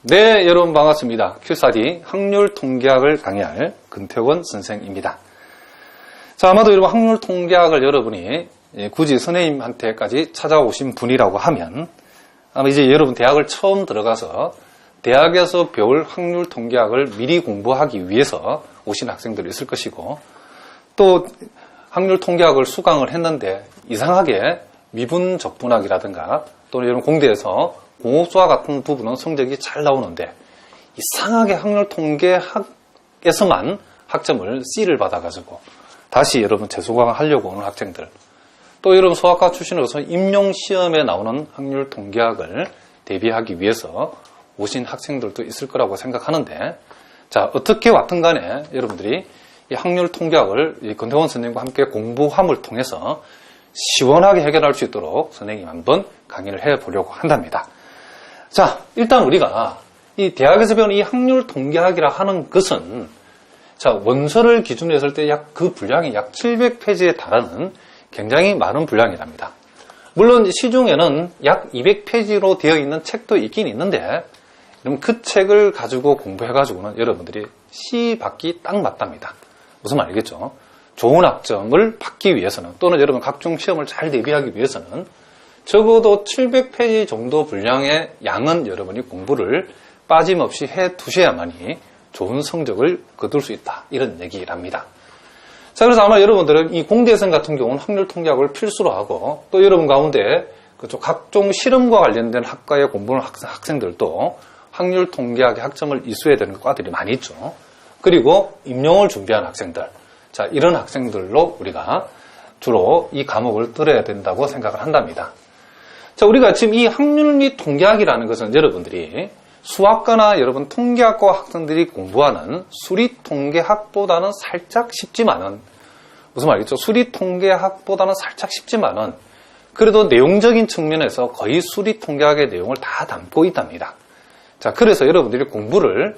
네, 여러분 반갑습니다. 큐스타디 확률 통계학을 강의할 근태원 선생입니다. 자, 아마도 여러분 확률 통계학을 여러분이 굳이 선생님한테까지 찾아오신 분이라고 하면 아마 이제 여러분 대학을 처음 들어가서 대학에서 배울 확률 통계학을 미리 공부하기 위해서 오신 학생들이 있을 것이고, 또 확률 통계학을 수강을 했는데 이상하게 미분 적분학이라든가 또는 여러분 공대에서 공업수학 같은 부분은 성적이 잘 나오는데 이상하게 확률 통계학에서만 학점을 C를 받아가지고 다시 여러분 재수강을 하려고 오는 학생들, 또 여러분 수학과 출신으로서 임용시험에 나오는 확률 통계학을 대비하기 위해서 오신 학생들도 있을 거라고 생각하는데, 자, 어떻게 왔든 간에 여러분들이 이 확률 통계학을 근태원 선생님과 함께 공부함을 통해서 시원하게 해결할 수 있도록 선생님 한번 강의를 해보려고 한답니다. 자, 일단 우리가 이 대학에서 배우는 이 확률 통계학이라 하는 것은, 자, 원서를 기준으로 했을 때 그 분량이 약 700페이지에 달하는 굉장히 많은 분량이랍니다. 물론 시중에는 약 200페이지로 되어 있는 책도 있긴 있는데, 그럼 그 책을 가지고 공부해가지고는 여러분들이 C 받기 딱 맞답니다. 무슨 말이겠죠? 좋은 학점을 받기 위해서는, 또는 여러분 각종 시험을 잘 대비하기 위해서는 적어도 700페이지 정도 분량의 양은 여러분이 공부를 빠짐없이 해 두셔야만이 좋은 성적을 거둘 수 있다, 이런 얘기랍니다. 자, 그래서 아마 여러분들은 이 공대생 같은 경우는 확률 통계학을 필수로 하고, 또 여러분 가운데 각종 실험과 관련된 학과에 공부하는 학생들도 확률 통계학의 학점을 이수해야 되는 과들이 많이 있죠. 그리고 임용을 준비하는 학생들, 자, 이런 학생들로 우리가 주로 이 과목을 들어야 된다고 생각을 한답니다. 자, 우리가 지금 이 확률 및 통계학이라는 것은 여러분들이 수학과나 여러분 통계학과 학생들이 공부하는 수리통계학보다는 살짝 쉽지만은, 무슨 말이겠죠? 수리통계학보다는 살짝 쉽지만은 그래도 내용적인 측면에서 거의 수리통계학의 내용을 다 담고 있답니다. 자, 그래서 여러분들이 공부를,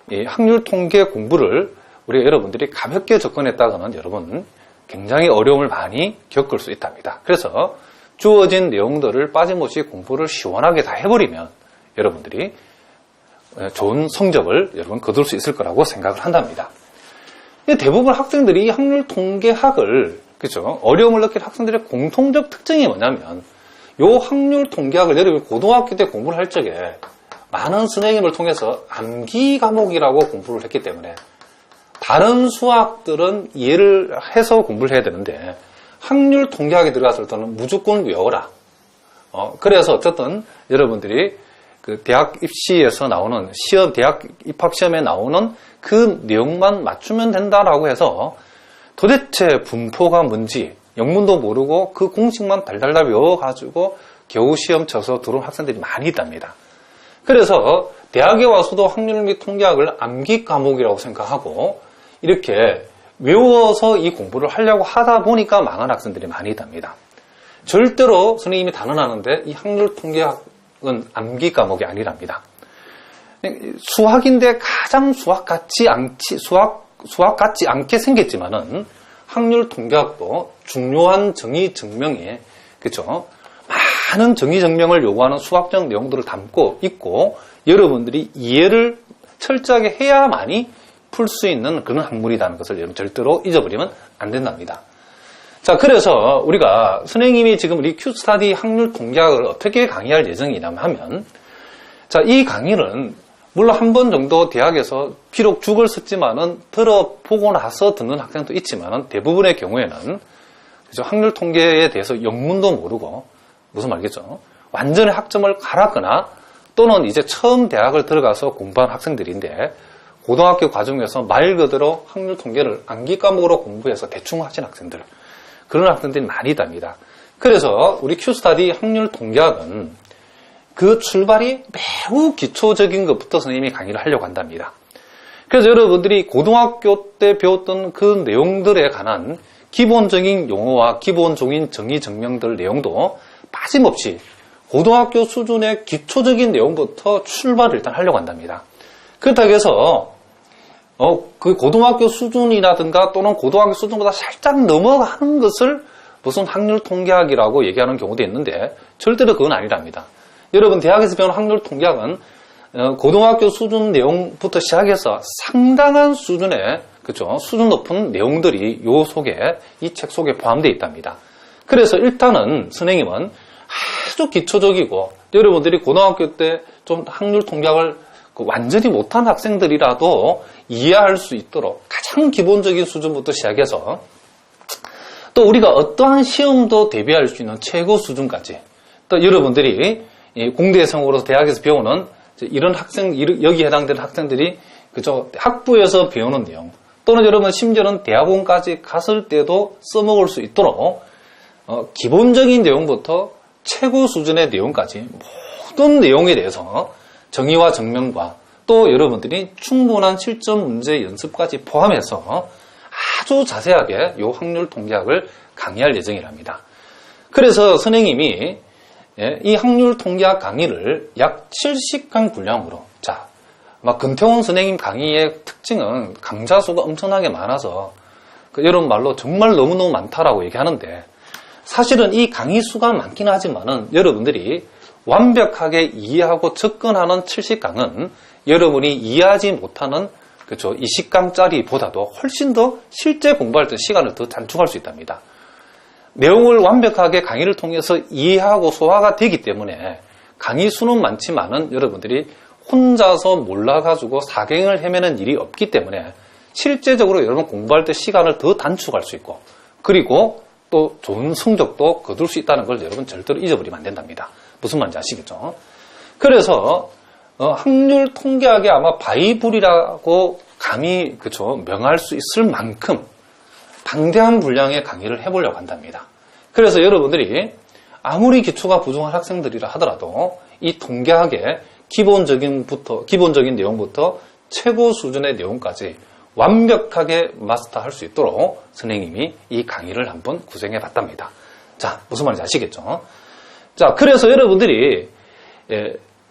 이 확률 통계 공부를 우리 여러분들이 가볍게 접근했다가는 여러분 굉장히 어려움을 많이 겪을 수 있답니다. 그래서 주어진 내용들을 빠짐없이 공부를 시원하게 다 해버리면 여러분들이 좋은 성적을 여러분 거둘 수 있을 거라고 생각을 한답니다. 대부분 학생들이 확률 통계학을, 그렇죠, 어려움을 느낀 학생들의 공통적 특징이 뭐냐면, 요 확률 통계학을 여러분이 고등학교 때 공부를 할 적에 많은 선생님을 통해서 암기 과목이라고 공부를 했기 때문에 다른 수학들은 이해를 해서 공부를 해야 되는데 확률 통계학에 들어갔을 때는 무조건 외워라. 그래서 어쨌든 여러분들이 그 대학 입시에서 나오는 시험, 대학 입학 시험에 나오는 그 내용만 맞추면 된다라고 해서 도대체 분포가 뭔지 영문도 모르고 그 공식만 달달달 외워가지고 겨우 시험 쳐서 들어온 학생들이 많이 있답니다. 그래서 대학에 와서도 확률 및 통계학을 암기 과목이라고 생각하고 이렇게 외워서 이 공부를 하려고 하다 보니까 망한 학생들이 많이 있답니다. 절대로 선생님이 단언하는데 이 확률 통계학은 암기 과목이 아니랍니다. 수학인데 가장 수학 같지 않게 생겼지만은 확률 통계학도 중요한 정의 증명에, 그렇죠, 많은 정의 증명을 요구하는 수학적 내용들을 담고 있고 여러분들이 이해를 철저하게 해야만이 풀 수 있는 그런 학문이라는 것을 여러분 절대로 잊어버리면 안 된답니다. 자, 그래서 우리가 선생님이 지금 우리 큐스타디 확률 통계학을 어떻게 강의할 예정이냐면 하면, 자, 이 강의는 물론 한 번 정도 대학에서 비록 죽을 썼지만은 들어보고 나서 듣는 학생도 있지만은 대부분의 경우에는, 그죠, 확률 통계에 대해서 영문도 모르고, 무슨 말이겠죠, 완전히 학점을 갈았거나 또는 이제 처음 대학을 들어가서 공부한 학생들인데 고등학교 과정에서 말 그대로 확률 통계를 암기 과목으로 공부해서 대충 하신 학생들, 그런 학생들이 많이 있답니다. 그래서 우리 큐스타디 확률 통계학은 그 출발이 매우 기초적인 것부터 선생님이 강의를 하려고 한답니다. 그래서 여러분들이 고등학교 때 배웠던 그 내용들에 관한 기본적인 용어와 기본적인 정의 증명들 내용도 빠짐없이 고등학교 수준의 기초적인 내용부터 출발을 일단 하려고 한답니다. 그렇다고 해서 그 고등학교 수준이라든가 또는 고등학교 수준보다 살짝 넘어가는 것을 무슨 확률 통계학이라고 얘기하는 경우도 있는데 절대로 그건 아니랍니다. 여러분 대학에서 배우는 확률 통계학은 고등학교 수준 내용부터 시작해서 상당한 수준의 그죠? 수준 높은 내용들이 요 속에 이 책 속에 포함되어 있답니다. 그래서 일단은 선생님은 아주 기초적이고 여러분들이 고등학교 때 좀 확률 통계학을 완전히 못한 학생들이라도 이해할 수 있도록 가장 기본적인 수준부터 시작해서 또 우리가 어떠한 시험도 대비할 수 있는 최고 수준까지 또 여러분들이 공대생으로 대학에서 배우는 이런 학생, 여기에 해당되는 학생들이 그저 학부에서 배우는 내용 또는 여러분 심지어는 대학원까지 갔을 때도 써먹을 수 있도록 기본적인 내용부터 최고 수준의 내용까지 모든 내용에 대해서 정의와 증명과 또 여러분들이 충분한 실전 문제 연습까지 포함해서 아주 자세하게 이 확률 통계학을 강의할 예정이랍니다. 그래서 선생님이 이 확률 통계학 강의를 약 70강 분량으로 근태원 선생님 강의의 특징은 강좌 수가 엄청나게 많아서 여러분 말로 정말 너무너무 많다라고 얘기하는데 사실은 이 강의 수가 많긴 하지만은 여러분들이 완벽하게 이해하고 접근하는 70강은 여러분이 이해하지 못하는 그렇죠 20강짜리보다도 훨씬 더 실제 공부할 때 시간을 더 단축할 수 있답니다. 내용을 완벽하게 강의를 통해서 이해하고 소화가 되기 때문에 강의 수는 많지만은 여러분들이 혼자서 몰라가지고 사경을 헤매는 일이 없기 때문에 실제적으로 여러분 공부할 때 시간을 더 단축할 수 있고 그리고 또 좋은 성적도 거둘 수 있다는 걸 여러분 절대로 잊어버리면 안 된답니다. 무슨 말인지 아시겠죠? 그래서 확률 통계학이 아마 바이블이라고 감히 그쵸 명할 수 있을 만큼 방대한 분량의 강의를 해보려고 한답니다. 그래서 여러분들이 아무리 기초가 부족한 학생들이라 하더라도 이 통계학의 기본적인 내용부터 최고 수준의 내용까지 완벽하게 마스터할 수 있도록 선생님이 이 강의를 한번 구성해 봤답니다. 자, 무슨 말인지 아시겠죠? 자, 그래서 여러분들이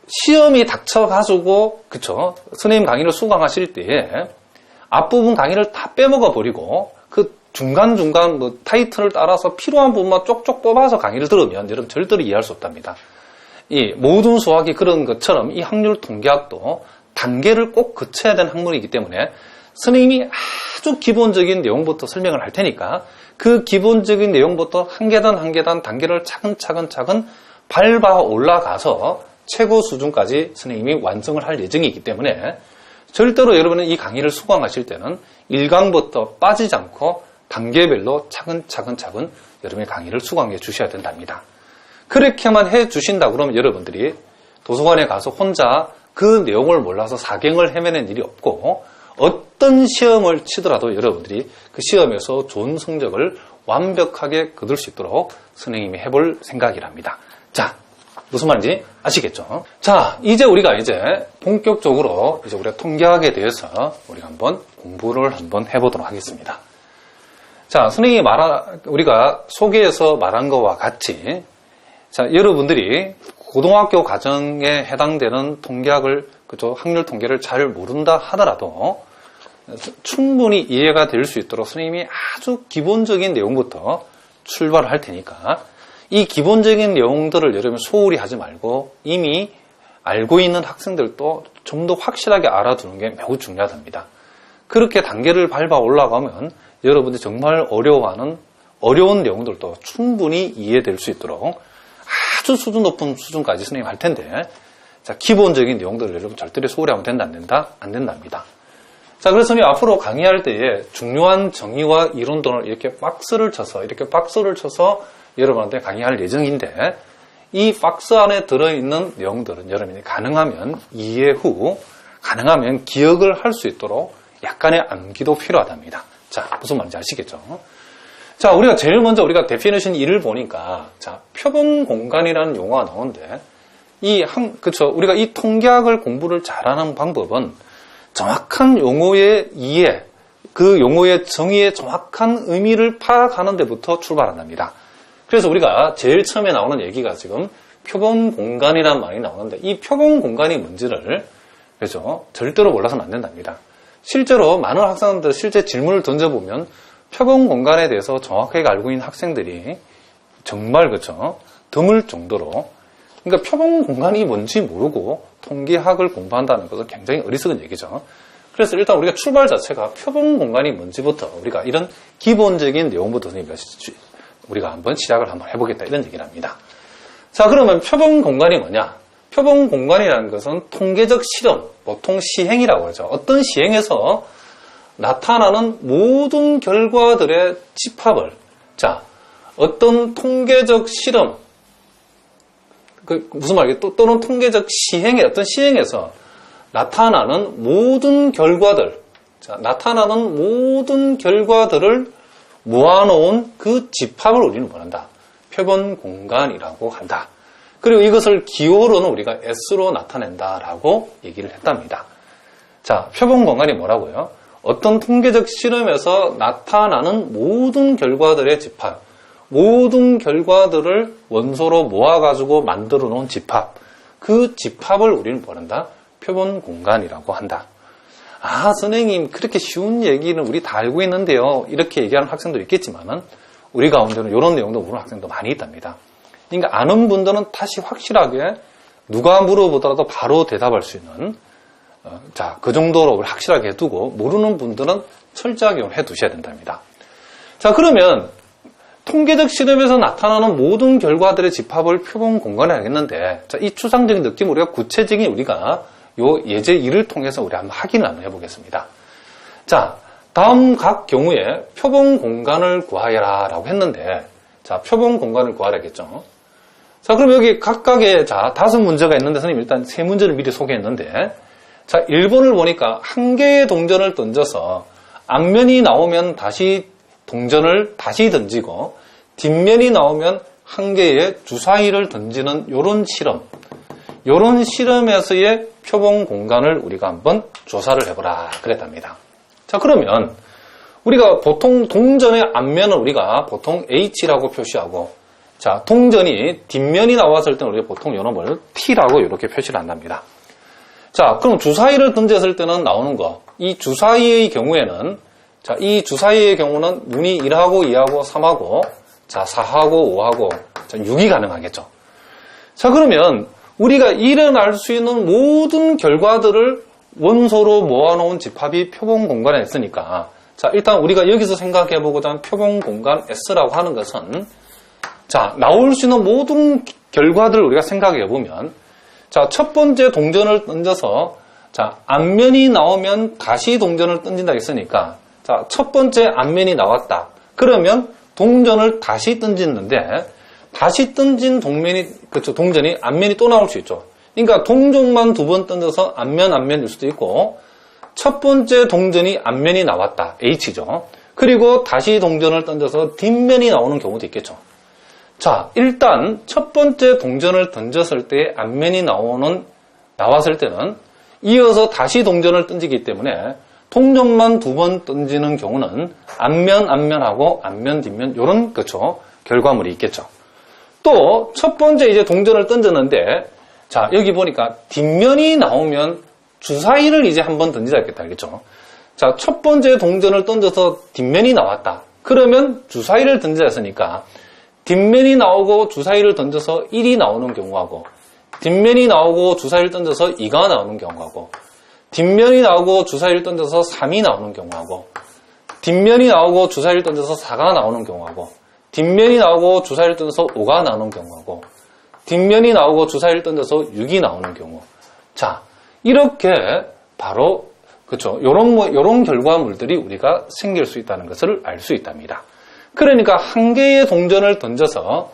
시험이 닥쳐가지고 그쵸 선생님 강의를 수강하실 때에 앞부분 강의를 다 빼먹어 버리고 그 중간중간 뭐 타이틀을 따라서 필요한 부분만 쪽쪽 뽑아서 강의를 들으면 여러분 절대로 이해할 수 없답니다. 이 모든 수학이 그런 것처럼 이 확률 통계학도 단계를 꼭 거쳐야 되는 학문이기 때문에 선생님이 아주 기본적인 내용부터 설명을 할 테니까 그 기본적인 내용부터 한 계단 한 계단 단계를 차근차근 밟아 올라가서 최고 수준까지 선생님이 완성을 할 예정이기 때문에 절대로 여러분은 이 강의를 수강하실 때는 1강부터 빠지지 않고 단계별로 차근차근 여러분의 강의를 수강해 주셔야 된답니다. 그렇게만 해 주신다 그러면 여러분들이 도서관에 가서 혼자 그 내용을 몰라서 사경을 헤매는 일이 없고 어떤 시험을 치더라도 여러분들이 그 시험에서 좋은 성적을 완벽하게 거둘 수 있도록 선생님이 해볼 생각이랍니다. 자, 무슨 말인지 아시겠죠? 자, 이제 우리가 본격적으로 우리가 통계학에 대해서 우리가 한번 공부를 한번 해보도록 하겠습니다. 자, 선생님이 우리가 소개에서 말한 것과 같이 자, 여러분들이 고등학교 과정에 해당되는 통계학을 그죠? 확률 통계를 잘 모른다 하더라도 충분히 이해가 될 수 있도록 선생님이 아주 기본적인 내용부터 출발을 할 테니까 이 기본적인 내용들을 여러분 소홀히 하지 말고 이미 알고 있는 학생들도 좀 더 확실하게 알아두는 게 매우 중요하답니다. 그렇게 단계를 밟아 올라가면 여러분들이 정말 어려워하는 어려운 내용들도 충분히 이해될 수 있도록 아주 수준 높은 수준까지 선생님이 할 텐데 자, 기본적인 내용들을 여러분 절대로 소홀히 하면 된다, 안 된다? 안 된답니다. 자, 그래서 선생님이 앞으로 강의할 때에 중요한 정의와 이론들을 이렇게 박스를 쳐서 여러분한테 강의할 예정인데 이 박스 안에 들어있는 내용들은 여러분이 가능하면 이해 후 가능하면 기억을 할 수 있도록 약간의 암기도 필요하답니다. 자, 무슨 말인지 아시겠죠? 자, 우리가 제일 먼저 우리가 데피니션 1을 보니까 자, 표본 공간이라는 용어가 나오는데 그쵸. 우리가 이 통계학을 공부를 잘하는 방법은 정확한 용어의 이해, 그 용어의 정의의 정확한 의미를 파악하는 데부터 출발한답니다. 그래서 우리가 제일 처음에 나오는 얘기가 지금 표본 공간이라는 말이 나오는데 이 표본 공간이 뭔지를 그죠? 절대로 몰라서는 안 된답니다. 실제로 많은 학생들 실제 질문을 던져보면 표본 공간에 대해서 정확하게 알고 있는 학생들이 정말 그쵸? 드물 정도로 그러니까 표본 공간이 뭔지 모르고 통계학을 공부한다는 것은 굉장히 어리석은 얘기죠. 그래서 일단 우리가 출발 자체가 표본 공간이 뭔지부터 우리가 이런 기본적인 내용부터 우리가 한번 시작을 한번 해보겠다 이런 얘기를 합니다. 자, 그러면 표본 공간이 뭐냐? 표본 공간이라는 것은 통계적 실험, 보통 시행이라고 하죠. 어떤 시행에서 나타나는 모든 결과들의 집합을, 자, 어떤 통계적 실험, 무슨 말이에요? 또는 통계적 시행의 어떤 시행에서 나타나는 모든 결과들, 자, 나타나는 모든 결과들을 모아놓은 그 집합을 우리는 뭐한다? 표본 공간이라고 한다. 그리고 이것을 기호로는 우리가 S로 나타낸다라고 얘기를 했답니다. 자, 표본 공간이 뭐라고요? 어떤 통계적 실험에서 나타나는 모든 결과들의 집합, 모든 결과들을 원소로 모아가지고 만들어 놓은 집합, 그 집합을 우리는 뭐한다? 표본 공간이라고 한다. 아, 선생님, 그렇게 쉬운 얘기는 우리 다 알고 있는데요. 이렇게 얘기하는 학생도 있겠지만은, 우리 가운데는 이런 내용도 모르는 학생도 많이 있답니다. 그러니까 아는 분들은 다시 확실하게 누가 물어보더라도 바로 대답할 수 있는, 자, 그 정도로 확실하게 해두고, 모르는 분들은 철저하게 해두셔야 된답니다. 자, 그러면 통계적 실험에서 나타나는 모든 결과들의 집합을 표본 공간에 하겠는데, 자, 이 추상적인 느낌 우리가 구체적인 우리가 요 예제 1을 통해서 우리 한번 확인을 한번 해보겠습니다. 자, 다음 각 경우에 표본 공간을 구하여라 라고 했는데, 자, 표본 공간을 구하라겠죠. 자, 그럼 여기 각각의, 자, 5문제가 있는데, 선생님 일단 3문제를 미리 소개했는데, 자, 1번을 보니까 한 개의 동전을 던져서 앞면이 나오면 다시 동전을 다시 던지고, 뒷면이 나오면 한 개의 주사위를 던지는 요런 실험, 요런 실험에서의 표본 공간을 우리가 한번 조사를 해보라 그랬답니다. 자, 그러면 우리가 보통 동전의 앞면은 우리가 보통 H라고 표시하고, 자, 동전이 뒷면이 나왔을 때는 우리가 보통 요놈을 T라고 이렇게 표시를 한답니다. 자, 그럼 주사위를 던졌을 때는 나오는 거, 이 주사위의 경우에는, 자, 이 주사위의 경우는 문이 1하고 2하고 3하고, 자, 4하고 5하고, 자, 6이 가능하겠죠. 자, 그러면 우리가 일어날 수 있는 모든 결과들을 원소로 모아놓은 집합이 표본 공간에 있으니까, 자, 일단 우리가 여기서 생각해보고자 하는 표본 공간 S라고 하는 것은, 자, 나올 수 있는 모든 결과들을 우리가 생각해보면, 자, 첫 번째 동전을 던져서, 자, 앞면이 나오면 다시 동전을 던진다 했으니까, 자, 첫 번째 앞면이 나왔다. 그러면 동전을 다시 던지는데, 다시 던진 동전이 앞면이 또 나올 수 있죠. 그러니까 동전만 2번 던져서 앞면일 수도 있고, 첫 번째 동전이 앞면이 나왔다. H죠. 그리고 다시 동전을 던져서 뒷면이 나오는 경우도 있겠죠. 자, 일단 첫 번째 동전을 던졌을 때 앞면이 나왔을 때는 이어서 다시 동전을 던지기 때문에 동전만 2번 던지는 경우는 앞면하고 앞면, 뒷면 이런 그렇죠. 결과물이 있겠죠. 또 첫 번째 이제 동전을 던졌는데, 자, 여기 보니까 뒷면이 나오면 주사위를 이제 한번 던지자 했겠다, 알겠죠? 자, 첫 번째 동전을 던져서 뒷면이 나왔다. 그러면 주사위를 던지자 했으니까 뒷면이 나오고 주사위를 던져서 1이 나오는 경우하고, 뒷면이 나오고 주사위를 던져서 2가 나오는 경우하고, 뒷면이 나오고 주사위를 던져서 3이 나오는 경우하고, 뒷면이 나오고 주사위를 던져서 4가 나오는 경우하고, 뒷면이 나오고 주사위를 던져서 5가 나오는 경우하고, 뒷면이 나오고 주사위를 던져서 6이 나오는 경우. 자, 이렇게 바로 그렇죠. 요런 결과물들이 우리가 생길 수 있다는 것을 알 수 있답니다. 그러니까 한 개의 동전을 던져서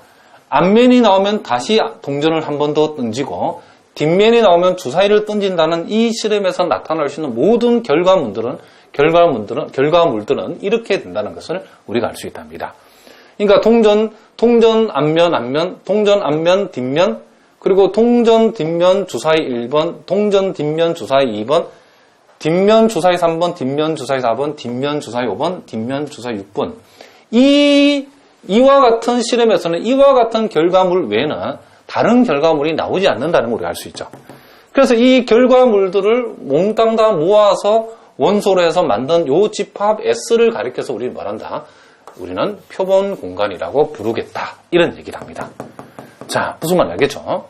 앞면이 나오면 다시 동전을 한 번 더 던지고, 뒷면이 나오면 주사위를 던진다는 이 실험에서 나타날 수 있는 모든 결과물들은 이렇게 된다는 것을 우리가 알 수 있답니다. 그러니까 동전 앞면, 동전 앞면, 뒷면, 그리고 동전 뒷면 주사위 1번, 동전 뒷면 주사위 2번, 뒷면 주사위 3번, 뒷면 주사위 4번, 뒷면 주사위 5번, 뒷면 주사위 6번. 이와 같은 실험에서는 이와 같은 결과물 외에는 다른 결과물이 나오지 않는다는 걸 우리가 알 수 있죠. 그래서 이 결과물들을 몽땅 다 모아서 원소로 해서 만든 요 집합 S를 가리켜서 우리는 말한다. 우리는 표본 공간이라고 부르겠다. 이런 얘기를 합니다. 자, 무슨 말인지 알겠죠?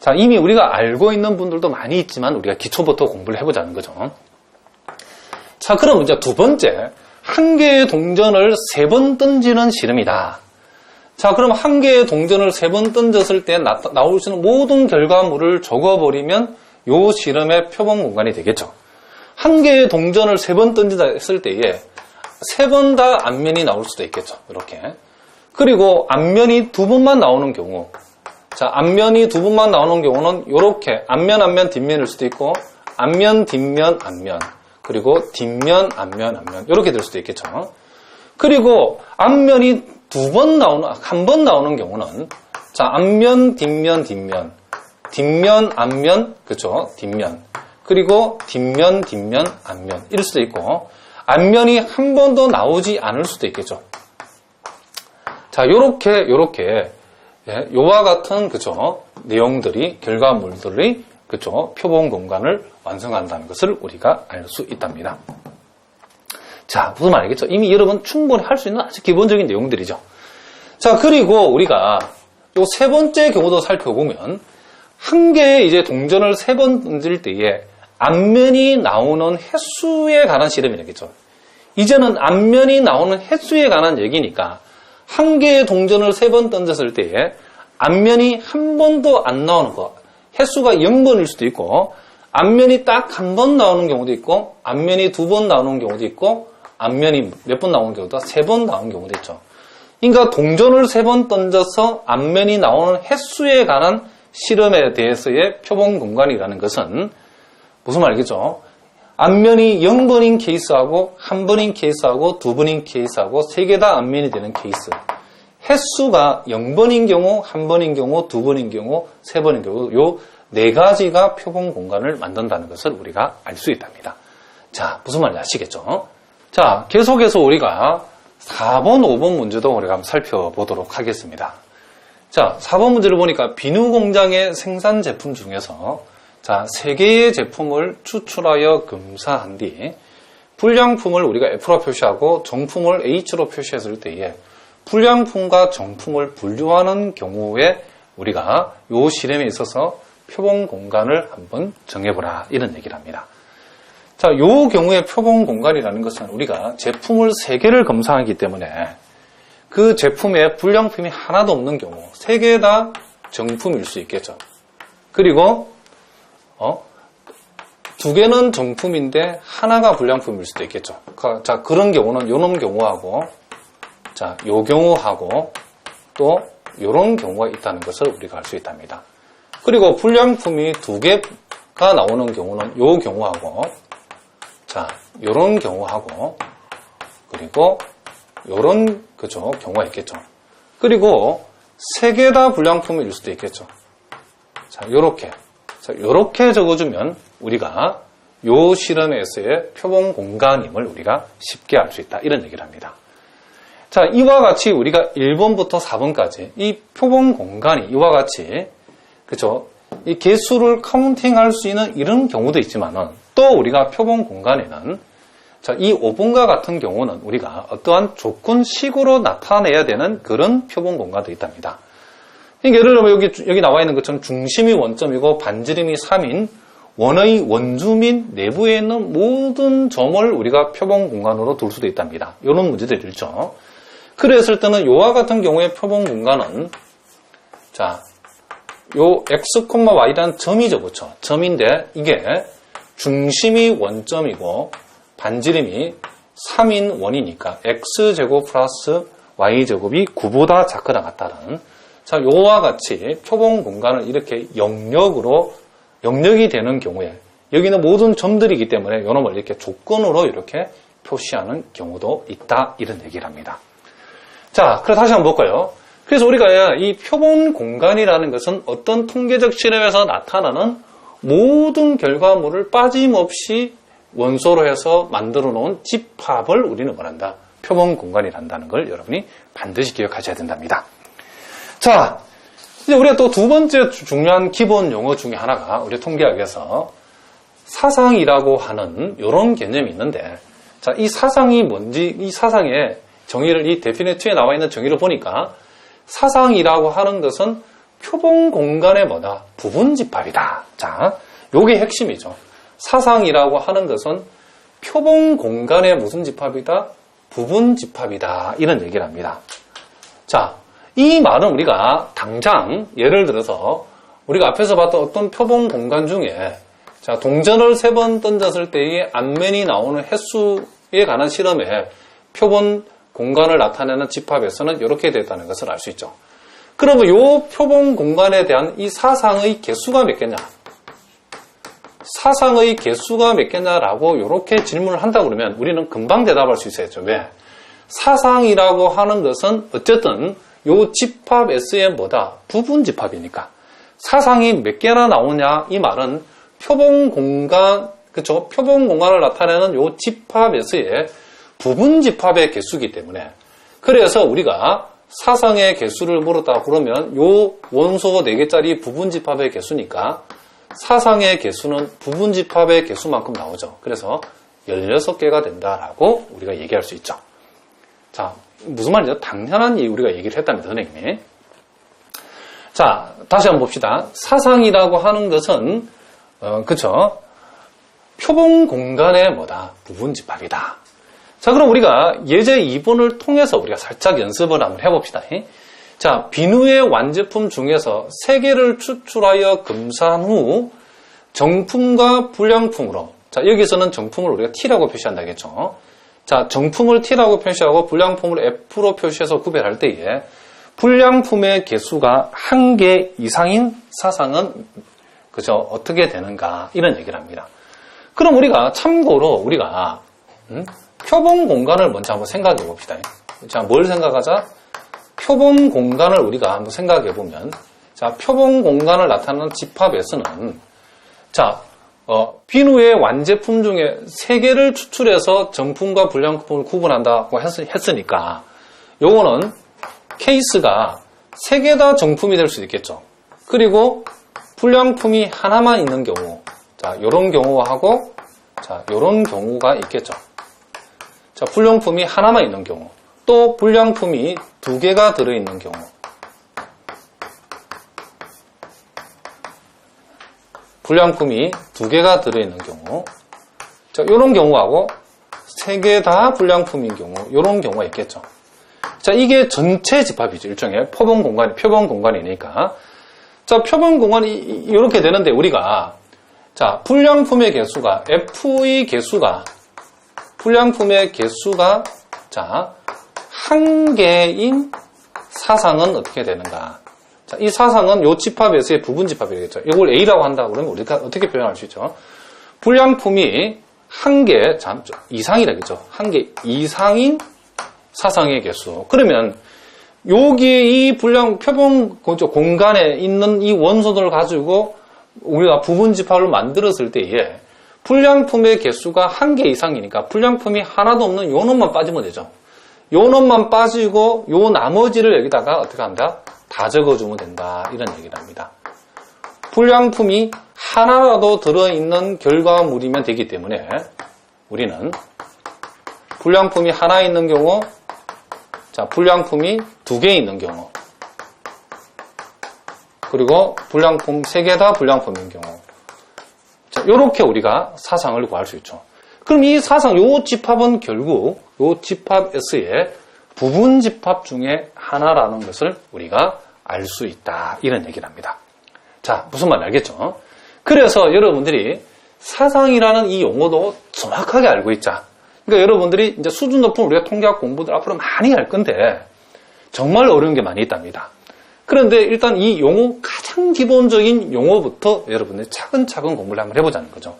자, 이미 우리가 알고 있는 분들도 많이 있지만 우리가 기초부터 공부를 해보자는 거죠. 자, 그럼 이제 두 번째, 한 개의 동전을 3번 던지는 실험이다. 자, 그럼 한 개의 동전을 3번 던졌을 때 나올 수 있는 모든 결과물을 적어버리면 요 실험의 표본 공간이 되겠죠. 한 개의 동전을 3번 던지다 했을 때에 3번 다 앞면이 나올 수도 있겠죠. 이렇게. 그리고 앞면이 2번만 나오는 경우, 자, 앞면이 2번만 나오는 경우는 이렇게 앞면, 뒷면일 수도 있고, 앞면, 뒷면, 앞면, 그리고 뒷면, 앞면, 이렇게 될 수도 있겠죠. 그리고 앞면이 한 번 나오는 경우는, 자, 앞면, 뒷면, 뒷면, 앞면, 그쵸, 뒷면. 그리고 뒷면, 앞면, 이럴 수도 있고, 앞면이 한 번도 나오지 않을 수도 있겠죠. 자, 요렇게, 예, 요와 같은, 그쵸, 내용들이, 결과물들이, 그쵸, 표본 공간을 완성한다는 것을 우리가 알 수 있답니다. 자, 무슨 말이겠죠? 이미 여러분 충분히 할 수 있는 아주 기본적인 내용들이죠. 자, 그리고 우리가 요 3번째 경우도 살펴보면, 한 개의 이제 동전을 3번 던질 때에 앞면이 나오는 횟수에 관한 실험이겠죠. 이제는 앞면이 나오는 횟수에 관한 얘기니까, 한 개의 동전을 3번 던졌을 때에 앞면이 한 번도 안 나오는 거, 횟수가 0번일 수도 있고, 앞면이 딱 한 번 나오는 경우도 있고, 앞면이 2번 나오는 경우도 있고, 앞면이 몇 번 나오는 경우도 3번 나오는 경우도 있죠. 그러니까 동전을 3번 던져서 앞면이 나오는 횟수에 관한 실험에 대해서의 표본 공간이라는 것은 무슨 말이겠죠? 앞면이 0번인 케이스하고 1번인 케이스하고 2번인 케이스하고 3개 다 앞면이 되는 케이스. 횟수가 0번인 경우, 1번인 경우, 2번인 경우, 3번인 경우 요 4가지가 표본 공간을 만든다는 것을 우리가 알 수 있답니다. 자, 무슨 말인지 아시겠죠? 자, 계속해서 우리가 4번, 5번 문제도 우리가 한번 살펴보도록 하겠습니다. 자, 4번 문제를 보니까 비누 공장의 생산 제품 중에서 자, 3개의 제품을 추출하여 검사한 뒤 불량품을 우리가 F로 표시하고 정품을 H로 표시했을 때에 불량품과 정품을 분류하는 경우에 우리가 이 실험에 있어서 표본 공간을 한번 정해보라 이런 얘기를 합니다. 자, 이 경우에 표본 공간이라는 것은 우리가 제품을 3개를 검사하기 때문에 그 제품에 불량품이 하나도 없는 경우 3개 다 정품일 수 있겠죠. 그리고 2개는 정품인데 하나가 불량품일 수도 있겠죠. 자, 그런 경우는 요런 경우하고 자, 요 경우하고 또 요런 경우가 있다는 것을 우리가 알 수 있답니다. 그리고 불량품이 2개가 나오는 경우는 요 경우하고 자, 요런 경우하고 그리고 요런 그죠 경우가 있겠죠. 그리고 3개 다 불량품일 수도 있겠죠. 자, 요렇게 적어주면 우리가 요 실험에서의 표본 공간임을 우리가 쉽게 알 수 있다. 이런 얘기를 합니다. 자, 이와 같이 우리가 1번부터 4번까지 이 표본 공간이 이와 같이 그죠? 이 개수를 카운팅할 수 있는 이런 경우도 있지만은 또 우리가 표본 공간에는 자, 이 5번과 같은 경우는 우리가 어떠한 조건식으로 나타내야 되는 그런 표본 공간도 있답니다. 그러니까 예를 들면 여기 나와 있는 것처럼 중심이 원점이고 반지름이 3인 원의 원주 및 내부에 있는 모든 점을 우리가 표본 공간으로 둘 수도 있답니다. 이런 문제들이 있죠. 그랬을 때는 요와 같은 경우에 표본 공간은 자, 요 x, y라는 점이죠. 그렇죠? 점인데 이게 중심이 원점이고 반지름이 3인 원이니까 x제곱 플러스 y제곱이 9보다 작거나 같다는 자, 요와 같이 표본 공간을 이렇게 영역이 되는 경우에 여기는 모든 점들이기 때문에 요놈을 이렇게 조건으로 이렇게 표시하는 경우도 있다. 이런 얘기를 합니다. 자, 그럼 다시 한번 볼까요? 그래서 우리가 이 표본 공간이라는 것은 어떤 통계적 실험에서 나타나는 모든 결과물을 빠짐없이 원소로 해서 만들어 놓은 집합을 우리는 말한다. 표본 공간이란다는 걸 여러분이 반드시 기억하셔야 된답니다. 자, 이제 우리가 또 두 번째 중요한 기본 용어 중에 하나가 우리 통계학에서 사상이라고 하는 이런 개념이 있는데, 자, 이 사상이 뭔지, 이 사상의 정의를, 이 데피니트에 나와 있는 정의를 보니까 사상이라고 하는 것은 표본 공간의 뭐다? 부분 집합이다. 자, 요게 핵심이죠. 사상이라고 하는 것은 표본 공간의 무슨 집합이다? 부분 집합이다. 이런 얘기를 합니다. 자, 이 말은 우리가 당장 예를 들어서 우리가 앞에서 봤던 어떤 표본 공간 중에 자, 동전을 3번 던졌을 때의 안면이 나오는 횟수에 관한 실험에 표본 공간을 나타내는 집합에서는 이렇게 됐다는 것을 알 수 있죠. 그러면 이 표본 공간에 대한 이 사상의 개수가 몇 개냐? 사상의 개수가 몇 개냐라고 이렇게 질문을 한다 그러면 우리는 금방 대답할 수 있어야죠. 왜? 사상이라고 하는 것은 어쨌든 이 집합 S의 뭐다? 부분 집합이니까. 사상이 몇 개나 나오냐? 이 말은 표본 공간, 그쵸? 표본 공간을 나타내는 이 집합 S의 부분 집합의 개수이기 때문에 그래서 우리가 사상의 개수를 물었다 그러면 이 원소 4개짜리 부분 집합의 개수니까 사상의 개수는 부분 집합의 개수만큼 나오죠. 그래서 16개가 된다라고 우리가 얘기할 수 있죠. 자, 무슨 말이죠? 당연한 우리가 얘기를 했답니다, 선생님이. 자, 다시 한번 봅시다. 사상이라고 하는 것은, 그쵸? 표본 공간의 뭐다? 부분 집합이다. 자, 그럼 우리가 예제 2번을 통해서 우리가 살짝 연습을 한번 해봅시다. 자, 비누의 완제품 중에서 3개를 추출하여 검사한 후 정품과 불량품으로, 자, 여기서는 정품을 우리가 T라고 표시한다겠죠. 자, 정품을 T라고 표시하고 불량품을 F로 표시해서 구별할 때에 불량품의 개수가 1개 이상인 사상은 그죠? 어떻게 되는가? 이런 얘기를 합니다. 그럼 우리가 참고로 우리가 표본 공간을 먼저 한번 생각해 봅시다. 자, 뭘 생각하자? 표본 공간을 우리가 한번 생각해 보면, 자, 표본 공간을 나타내는 집합에서는, 자, 비누의 완제품 중에 3개를 추출해서 정품과 불량품을 구분한다고 했으니까, 요거는 케이스가 3개 다 정품이 될 수도 있겠죠. 그리고 불량품이 하나만 있는 경우, 자, 요런 경우하고, 자, 요런 경우가 있겠죠. 자, 불량품이 하나만 있는 경우, 또 불량품이 2개가 들어있는 경우, 불량품이 2개가 들어있는 경우, 자, 요런 경우하고 3개 다 불량품인 경우, 요런 경우가 있겠죠. 자, 이게 전체 집합이죠. 일종의 표본 공간이니까. 자, 표본 공간이 이렇게 되는데 우리가, 자, 불량품의 개수가, F의 개수가, 불량품의 개수가, 자, 1개인 사상은 어떻게 되는가? 자, 이 사상은 요 집합에서의 부분 집합이겠죠. 이걸 A라고 한다 그러면 우리가 어떻게 표현할 수 있죠? 불량품이 1개 이상이라겠죠. 1개 이상인 사상의 개수. 그러면 여기 이 표본 공간에 있는 이 원소들을 가지고 우리가 부분 집합을 만들었을 때에 불량품의 개수가 1개 이상이니까 불량품이 하나도 없는 요 놈만 빠지면 되죠. 요 놈만 빠지고 요 나머지를 여기다가 어떻게 한다? 다 적어주면 된다. 이런 얘기를 합니다. 불량품이 하나라도 들어있는 결과물이면 되기 때문에 우리는 불량품이 하나 있는 경우, 자, 불량품이 2개 있는 경우, 그리고 불량품 3개 다 불량품인 경우, 자, 요렇게 우리가 사상을 구할 수 있죠. 그럼 이 사상, 요 집합은 결국 요 집합 S의 부분 집합 중에 하나라는 것을 우리가 알 수 있다. 이런 얘기를 합니다. 자, 무슨 말인지 알겠죠? 그래서 여러분들이 사상이라는 이 용어도 정확하게 알고 있자. 그러니까 여러분들이 이제 수준 높은 우리가 통계학 공부들 앞으로 많이 할 건데 정말 어려운 게 많이 있답니다. 그런데 일단 이 용어, 가장 기본적인 용어부터 여러분들이 차근차근 공부를 한번 해보자는 거죠.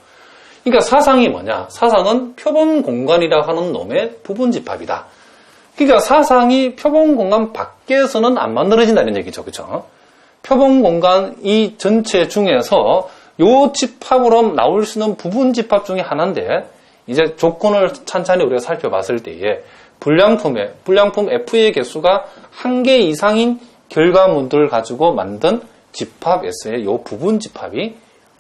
그러니까 사상이 뭐냐? 사상은 표본 공간이라 하는 놈의 부분 집합이다. 그러니까 사상이 표본 공간 밖에서는 안 만들어진다는 얘기죠. 그렇죠? 표본 공간 이 전체 중에서 요 집합으로 나올 수 있는 부분 집합 중에 하나인데 이제 조건을 찬찬히 우리가 살펴봤을 때에 불량품 F의 개수가 1개 이상인 결과물들을 가지고 만든 집합 S의 요 부분 집합이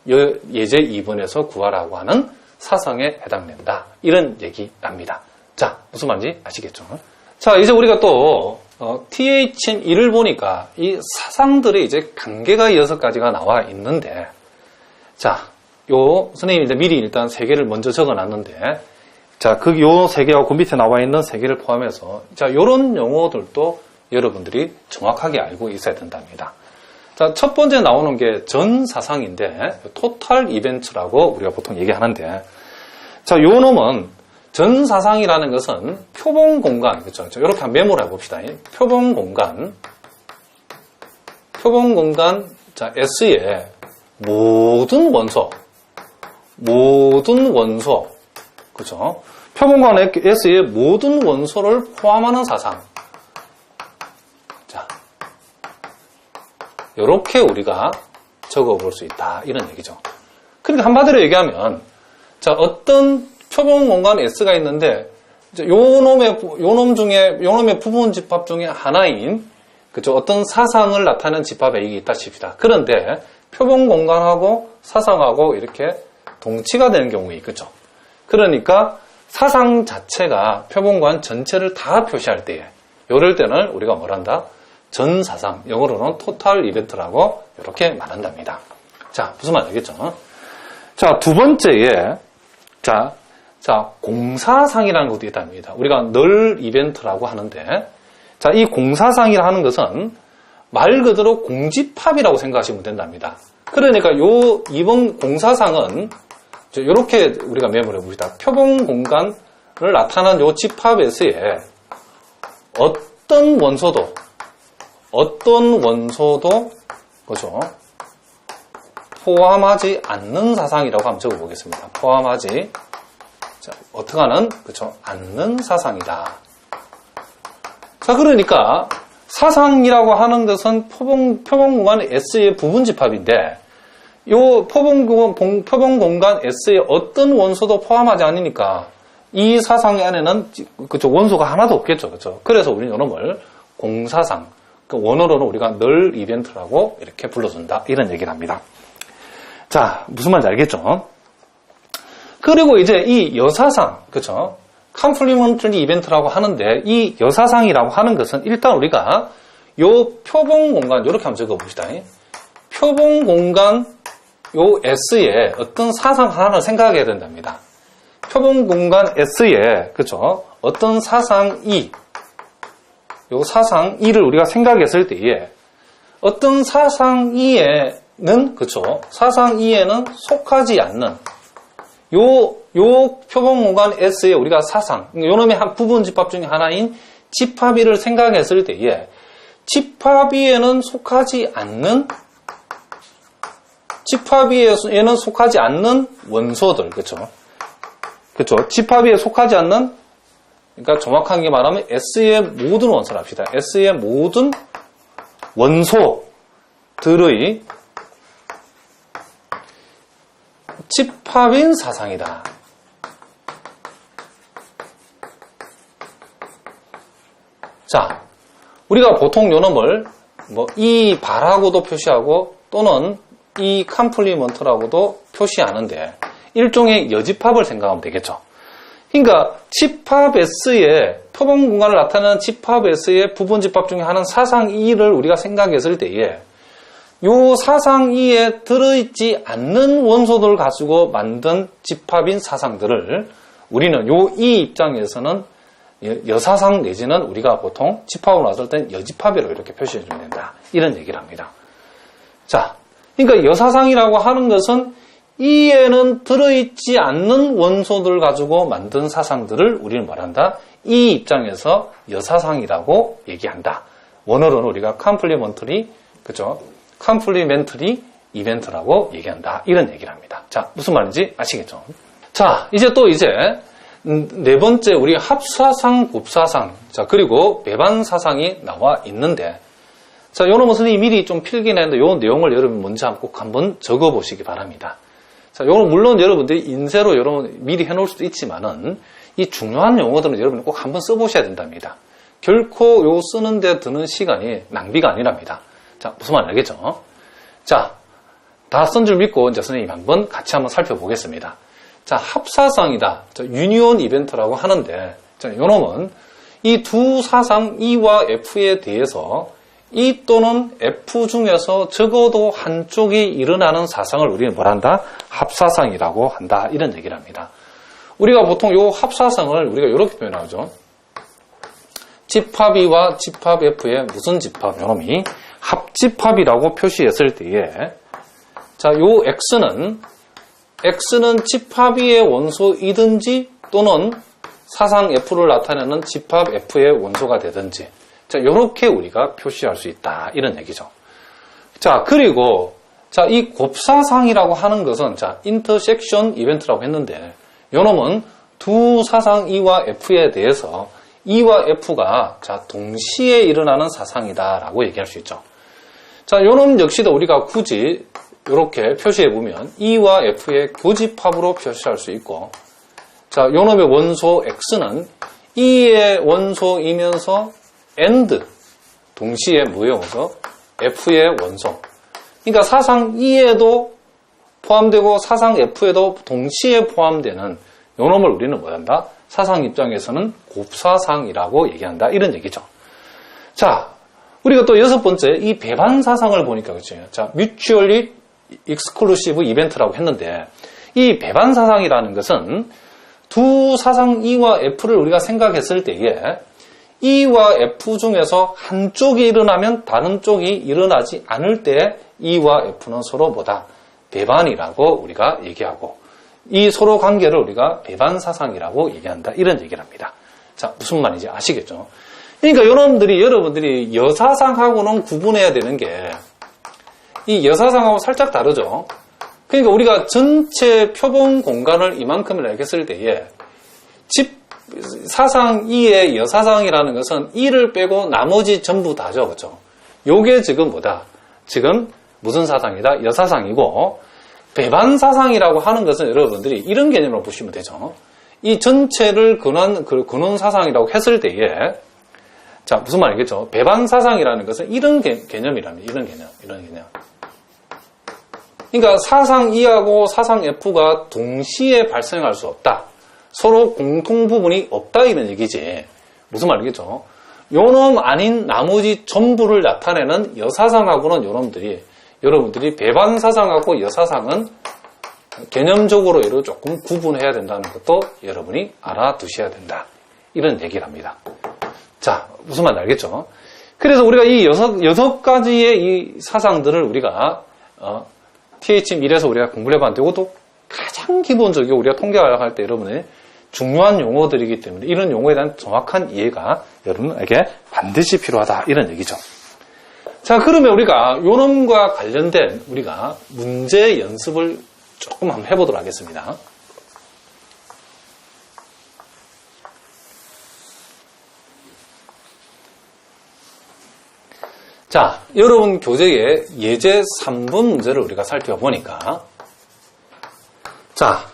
예제 2번에서 구하라고 하는 사상에 해당된다. 이런 얘기랍니다. 자, 무슨 말인지 아시겠죠? 자, 이제 우리가 또 THN1을 보니까 이 사상들이 이제 단계가 6가지가 나와 있는데, 자, 선생님이 이제 미리 일단 3개를 먼저 적어 놨는데, 자, 요 3개하고 그 밑에 나와 있는 3개를 포함해서, 자, 요런 용어들도 여러분들이 정확하게 알고 있어야 된답니다. 자, 첫 번째 나오는 게 전사상인데, 토탈 이벤트라고 우리가 보통 얘기하는데, 자, 요 놈은 전사상이라는 것은 표본 공간, 그렇죠? 이렇게 한번 메모를 해봅시다. 표본 공간, 자, S의 모든 원소, 그렇죠? 표본 공간 S의 모든 원소를 포함하는 사상. 자, 이렇게 우리가 적어볼 수 있다, 이런 얘기죠. 그러니까 한마디로 얘기하면, 자, 어떤 표본 공간 S가 있는데, 요 놈의 부분 집합 중에 하나인, 그죠? 어떤 사상을 나타내는 집합에 이게 있다 칩시다. 그런데 표본 공간하고 사상하고 이렇게 동치가 되는 경우가 있겠죠. 그러니까 사상 자체가 표본 공간 전체를 다 표시할 때에, 이럴 때는 우리가 뭐란다? 전사상, 영어로는 토탈 이벤트라고 이렇게 말한답니다. 자, 무슨 말 알겠죠? 자, 두 번째에, 자, 공사상이라는 것도 있답니다. 우리가 널 이벤트라고 하는데, 자, 이 공사상이라는 것은 말 그대로 공집합이라고 생각하시면 된답니다. 그러니까 이번 공사상은 이렇게 우리가 메모를 해봅시다. 표본 공간을 나타난 요 집합에서의 어떤 원소도, 그죠? 포함하지 않는 사상이라고 한번 적어보겠습니다. 포함하지, 자, 어떻게 하는, 그쵸? 않는 사상이다. 자, 그러니까, 사상이라고 하는 것은 표본 공간 S의 부분 집합인데, 요 표본 공간 S의 어떤 원소도 포함하지 않으니까, 이 사상 안에는, 그쵸? 원소가 하나도 없겠죠. 그쵸? 그래서 우리는 이놈을 공사상, 그 원어로는 우리가 널 이벤트라고 이렇게 불러준다. 이런 얘기를 합니다. 자, 무슨 말인지 알겠죠? 그리고 이제 이 여사상, 그쵸? 컴플리먼터리 이벤트라고 하는데, 이 여사상이라고 하는 것은 일단 우리가 요 표본 공간, 요렇게 한번 적어봅시다. 표본 공간 요 S에 어떤 사상 하나를 생각해야 된답니다. 표본 공간 S에, 그쵸? 어떤 사상 E, 요 사상 E를 우리가 생각했을 때에, 어떤 사상 E에는, 그쵸? 사상 E에는 속하지 않는, 요 표본 공간 S에 우리가 사상, 요놈의 한 부분 집합 중에 하나인 집합 E를 생각했을 때에, 집합 E에는 속하지 않는, 집합 E에는 속하지 않는 원소들, 그쵸? 그쵸? 집합 E에 속하지 않는, 그러니까 정확하게 말하면 S의 모든 원소를 합시다. S의 모든 원소들의 집합인 사상이다. 자, 우리가 보통 요놈을 이 바라고도 표시하고 또는 이 컴플리먼트라고도 표시하는데 일종의 여집합을 생각하면 되겠죠. 그러니까 집합 S의 표본 공간을 나타내는 집합 S의 부분 집합 중에 하나는 사상 E를 우리가 생각했을 때에 요 사상 E에 들어있지 않는 원소들을 가지고 만든 집합인 사상들을 우리는 요 E 입장에서는 여사상 내지는 우리가 보통 집합으로 나왔을 땐 여집합이라고 이렇게 표시해주면 된다. 이런 얘기를 합니다. 자, 그러니까 여사상이라고 하는 것은 E에는 들어있지 않는 원소들을 가지고 만든 사상들을 우리는 말한다. 이 입장에서 여사상이라고 얘기한다. 원어로는 우리가 컴플리먼터리, 그죠? 컴플리멘터리 이벤트라고 얘기한다. 이런 얘기를 합니다. 자, 무슨 말인지 아시겠죠? 자, 이제 네 번째 우리 합사상, 곱사상, 자, 그리고 배반사상이 나와 있는데, 자, 요놈은 선생님이 미리 좀 필긴 했는데 요 내용을 여러분 먼저 꼭 한번 적어 보시기 바랍니다. 자, 요건 물론 여러분들이 인쇄로 여러분 미리 해놓을 수도 있지만은 이 중요한 용어들은 여러분이 꼭 한번 써보셔야 된답니다. 결코 요 쓰는데 드는 시간이 낭비가 아니랍니다. 자, 무슨 말 알겠죠? 자, 다 쓴 줄 믿고 이제 선생님 한번 같이 한번 살펴보겠습니다. 자, 합사상이다. 자, 유니온 이벤트라고 하는데, 자, 요놈은 이 두 사상 E와 F에 대해서 E 또는 F 중에서 적어도 한쪽이 일어나는 사상을 우리는 뭐란다? 합사상이라고 한다. 이런 얘기를 합니다. 우리가 보통 이 합사상을 우리가 이렇게 표현하죠. 집합 E와 집합 F의 무슨 집합? 요놈이 합집합이라고 표시했을 때에 자, 요 X는 집합 E의 원소이든지 또는 사상 F를 나타내는 집합 F의 원소가 되든지 자, 요렇게 우리가 표시할 수 있다. 이런 얘기죠. 자, 그리고 자, 이 곱사상이라고 하는 것은 자, 인터섹션 이벤트라고 했는데 요놈은 두 사상 E와 F에 대해서 E와 F가 자, 동시에 일어나는 사상이다라고 얘기할 수 있죠. 자, 요놈 역시도 우리가 굳이 이렇게 표시해 보면 E와 F의 교집합으로 표시할 수 있고, 자, 요놈의 원소 X는 E의 원소이면서 and 동시에 뭐의 원소? F의 원소. 그러니까 사상 E에도 포함되고 사상 F에도 동시에 포함되는 요놈을 우리는 뭐한다? 사상 입장에서는 곱사상이라고 얘기한다. 이런 얘기죠. 자, 우리가 또 여섯 번째 이 배반 사상을 보니까 그렇죠. 자, mutually exclusive 이벤트라고 했는데 이 배반 사상이라는 것은 두 사상 E와 F를 우리가 생각했을 때에 E와 F 중에서 한쪽이 일어나면 다른 쪽이 일어나지 않을 때 E와 F는 서로 뭐다? 배반이라고 우리가 얘기하고 이 서로 관계를 우리가 배반 사상이라고 얘기한다. 이런 얘기를 합니다. 자, 무슨 말인지 아시겠죠? 그러니까 여러분들이 여사상하고는 구분해야 되는 게 이 여사상하고 살짝 다르죠. 그러니까 우리가 전체 표본 공간을 이만큼을 알겠을 때에 사상 E의 여사상이라는 것은 E를 빼고 나머지 전부 다죠. 그렇죠? 요게 지금 뭐다? 지금 무슨 사상이다? 여사상이고 배반 사상이라고 하는 것은 여러분들이 이런 개념으로 보시면 되죠. 이 전체를 근원 사상이라고 했을 때에 자, 무슨 말이겠죠? 배반 사상이라는 것은 이런 개념이랍니다. 이런 개념. 그러니까 사상 E하고 사상 F가 동시에 발생할 수 없다. 서로 공통 부분이 없다 이런 얘기지. 무슨 말이겠죠? 요놈 아닌 나머지 전부를 나타내는 여사상하고는 여러분들이 배반 사상하고 여사상은 개념적으로 얘를 조금 구분해야 된다는 것도 여러분이 알아두셔야 된다. 이런 얘기를 합니다. 자, 무슨 말인지 알겠죠? 그래서 우리가 이 여섯 가지의 이 사상들을 우리가 TH1에서 우리가 공부를 해봤는데 이것도 가장 기본적이고 우리가 통계학을 할 때 여러분의 중요한 용어들이기 때문에 이런 용어에 대한 정확한 이해가 여러분에게 반드시 필요하다. 이런 얘기죠. 자, 그러면 우리가 요놈과 관련된 우리가 문제 연습을 조금 한번 해보도록 하겠습니다. 자, 여러분 교재의 예제 3번 문제를 우리가 살펴보니까 자,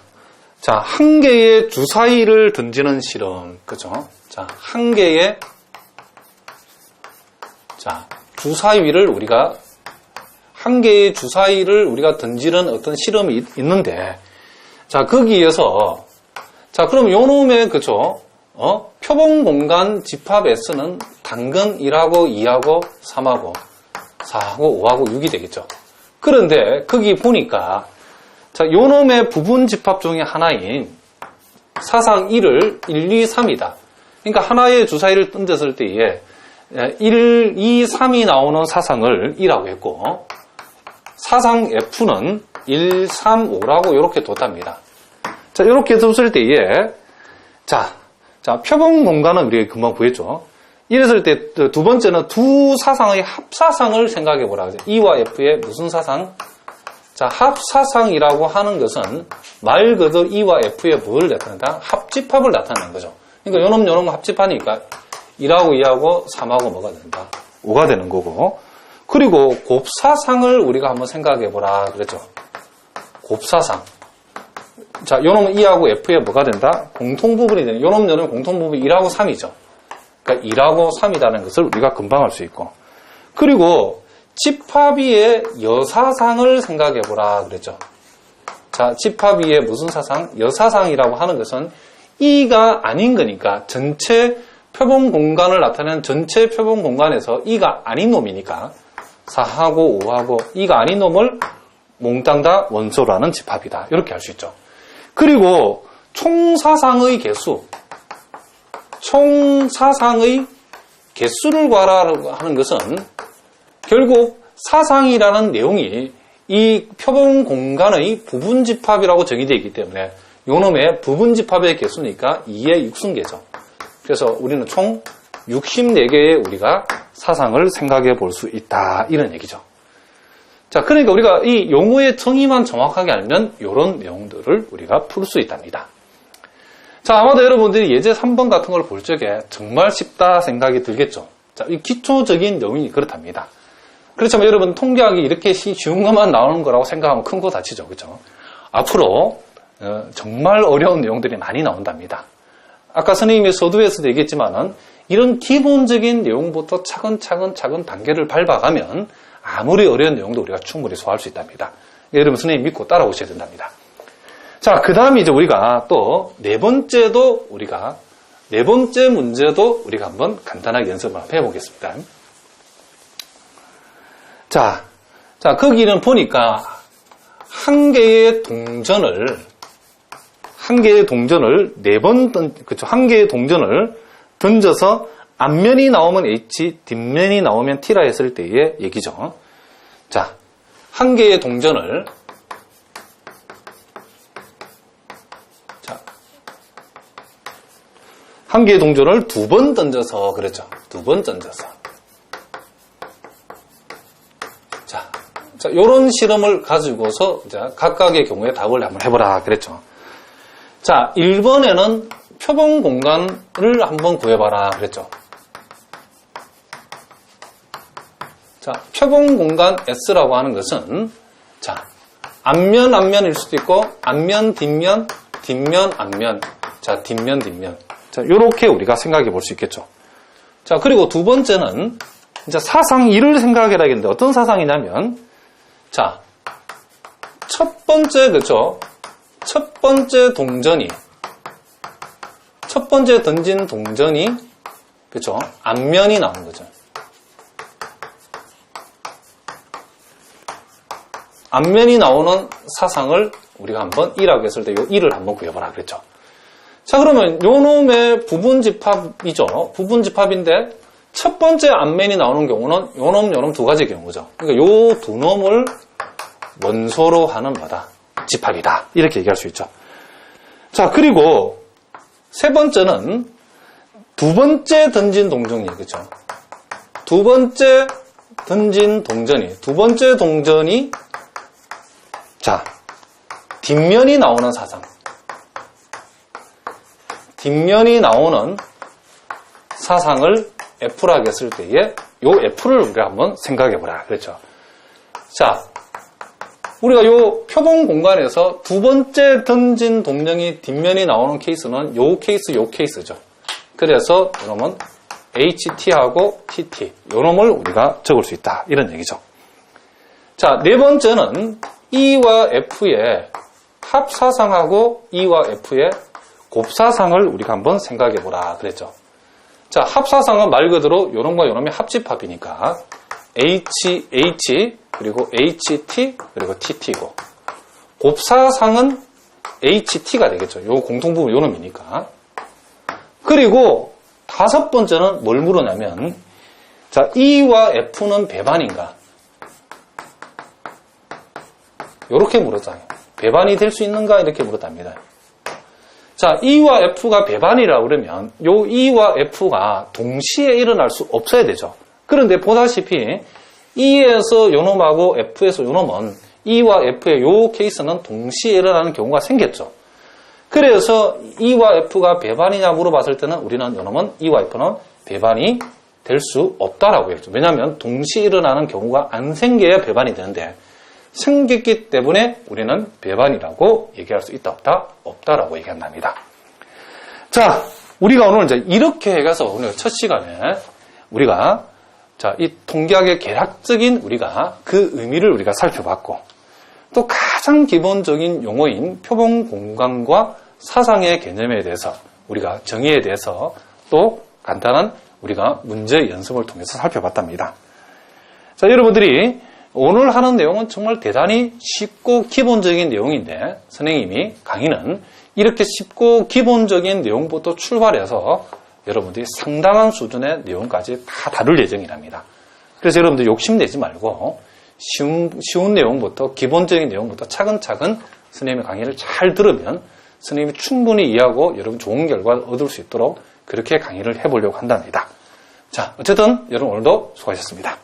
한 개의 주사위를 던지는 실험, 그죠? 자, 한 개의 주사위를 우리가 던지는 어떤 실험이 있는데, 자, 거기에서 그럼 요놈의 그죠? 표본 공간 집합 S는 당근 1하고 2하고 3하고 4하고 5하고 6이 되겠죠. 그런데 거기 보니까 자, 요놈의 부분 집합 중에 하나인 사상 1을 1, 2, 3이다. 그러니까 하나의 주사위를 던졌을 때에 1, 2, 3이 나오는 사상을 2라고 했고 사상 F는 1, 3, 5라고 이렇게 뒀답니다. 자, 이렇게 뒀을 때에 자, 표본 공간은 우리가 금방 구했죠. 이랬을 때 두 번째는 두 사상의 합사상을 생각해 보라. E와 F의 무슨 사상? 자, 합사상이라고 하는 것은 말 그대로 E와 F의 뭘 나타낸다? 합집합을 나타내는 거죠. 그러니까 요놈 합집하니까 1하고 2하고 3하고 뭐가 된다? 5가 되는 거고. 그리고 곱사상을 우리가 한번 생각해 보라 그랬죠. 곱사상. 자, 요놈은 E하고 F의 뭐가 된다? 공통부분이 되는. 요놈 공통부분이 1하고 3이죠. 그러니까 1하고 3이라는 것을 우리가 금방 알 수 있고. 그리고 집합이의 여사상을 생각해 보라 그랬죠. 자, 집합이의 무슨 사상? 여사상이라고 하는 것은 E가 아닌 거니까 전체 표본 공간을 나타내는 전체 표본 공간에서 E가 아닌 놈이니까 4하고 5하고 E가 아닌 놈을 몽땅 다 원소로 하는 집합이다. 이렇게 할 수 있죠. 그리고 총사상의 개수를 구하라고 하는 것은 결국 사상이라는 내용이 이 표본 공간의 부분 집합이라고 정의되어 있기 때문에 요놈의 부분 집합의 개수니까 2의 6승계죠. 그래서 우리는 총 64개의 우리가 사상을 생각해 볼 수 있다. 이런 얘기죠. 자, 그러니까 우리가 이 용어의 정의만 정확하게 알면 이런 내용들을 우리가 풀 수 있답니다. 자, 아마도 여러분들이 예제 3번 같은 걸 볼 적에 정말 쉽다 생각이 들겠죠. 자, 이 기초적인 내용이 그렇답니다. 그렇지만 여러분 통계학이 이렇게 쉬운 것만 나오는 거라고 생각하면 큰 거 다치죠. 그렇죠? 앞으로 정말 어려운 내용들이 많이 나온답니다. 아까 선생님이 서두에서도 얘기했지만은 이런 기본적인 내용부터 차근차근 단계를 밟아가면 아무리 어려운 내용도 우리가 충분히 소화할 수 있답니다. 여러분 선생님 믿고 따라오셔야 된답니다. 자, 그 다음에 이제 우리가 또 네 번째 문제도 우리가 한번 간단하게 연습을 한번 해보겠습니다. 자, 거기는 보니까 한 개의 동전을 한 개의 동전을 던져서 앞면이 나오면 H, 뒷면이 나오면 T라 했을 때의 얘기죠. 자, 한 개의 동전을 두 번 던져서 그랬죠. 두 번 던져서. 자, 요런 실험을 가지고서 각각의 경우에 답을 한번 해보라 그랬죠. 자, 1번에는 표본 공간을 한번 구해봐라 그랬죠. 자, 표본 공간 S라고 하는 것은 자, 앞면일 수도 있고 앞면, 뒷면, 앞면. 자, 뒷면. 자, 요렇게 우리가 생각해 볼 수 있겠죠. 자, 그리고 두 번째는 이제 사상 1을 생각해라 했는데 어떤 사상이냐면 자, 첫 번째 던진 동전이 그렇죠? 앞면이 나오는 거죠. 앞면이 나오는 사상을 우리가 한번 1하고 했을 때 요 1을 한번 구해보라 그랬죠. 자, 그러면 요 놈의 부분 집합이죠. 부분 집합인데 첫 번째 앞면이 나오는 경우는 요 놈 두 가지 경우죠. 그러니까 요 두 놈을 원소로 하는 뭐다? 집합이다. 이렇게 얘기할 수 있죠. 자, 그리고 세 번째는 두 번째 던진 동전이 그렇죠. 두 번째 동전이 자, 뒷면이 나오는 사상. 뒷면이 나오는 사상을 F라고 했을 때에 요 F를 우리가 한번 생각해 보라. 그렇죠. 자, 우리가 요 표본 공간에서 두 번째 던진 동전이 뒷면이 나오는 케이스는 요 케이스죠. 그래서 이놈은 HT하고 TT 요놈을 우리가 적을 수 있다. 이런 얘기죠. 자, 네 번째는 E와 F의 합사상하고 E와 F의 곱사상을 우리가 한번 생각해 보라 그랬죠. 자, 합사상은 말 그대로 요놈과 요놈의 합집합이니까 H 그리고 HT 그리고 TT고 곱사상은 HT가 되겠죠. 요 공통부분 요놈이니까. 그리고 다섯 번째는 뭘 물으냐면 자, E와 F는 배반인가? 요렇게 물었잖아요. 배반이 될 수 있는가? 이렇게 물었답니다. 자, E와 F가 배반이라 그러면 요 E와 F가 동시에 일어날 수 없어야 되죠. 그런데 보다시피 E에서 요놈하고 F에서 요놈은 E와 F의 요 케이스는 동시에 일어나는 경우가 생겼죠. 그래서 E와 F가 배반이냐 물어봤을 때는 우리는 요놈은 E와 F는 배반이 될 수 없다라고 했죠. 왜냐하면 동시에 일어나는 경우가 안 생겨야 배반이 되는데 생겼기 때문에 우리는 배반이라고 얘기할 수 있다 없다? 없다라고 얘기한답니다. 자, 우리가 오늘 이제 이렇게 해가서 오늘 첫 시간에 우리가 자, 이 통계학의 개략적인 우리가 그 의미를 우리가 살펴봤고 또 가장 기본적인 용어인 표본 공간과 사상의 개념에 대해서 우리가 정의에 대해서 또 간단한 우리가 문제 연습을 통해서 살펴봤답니다. 자, 여러분들이 오늘 하는 내용은 정말 대단히 쉽고 기본적인 내용인데 선생님이 강의는 이렇게 쉽고 기본적인 내용부터 출발해서 여러분들이 상당한 수준의 내용까지 다 다룰 예정이랍니다. 그래서 여러분들 욕심내지 말고 쉬운 내용부터 기본적인 내용부터 차근차근 선생님의 강의를 잘 들으면 선생님이 충분히 이해하고 여러분 좋은 결과를 얻을 수 있도록 그렇게 강의를 해보려고 한답니다. 자, 어쨌든 여러분 오늘도 수고하셨습니다.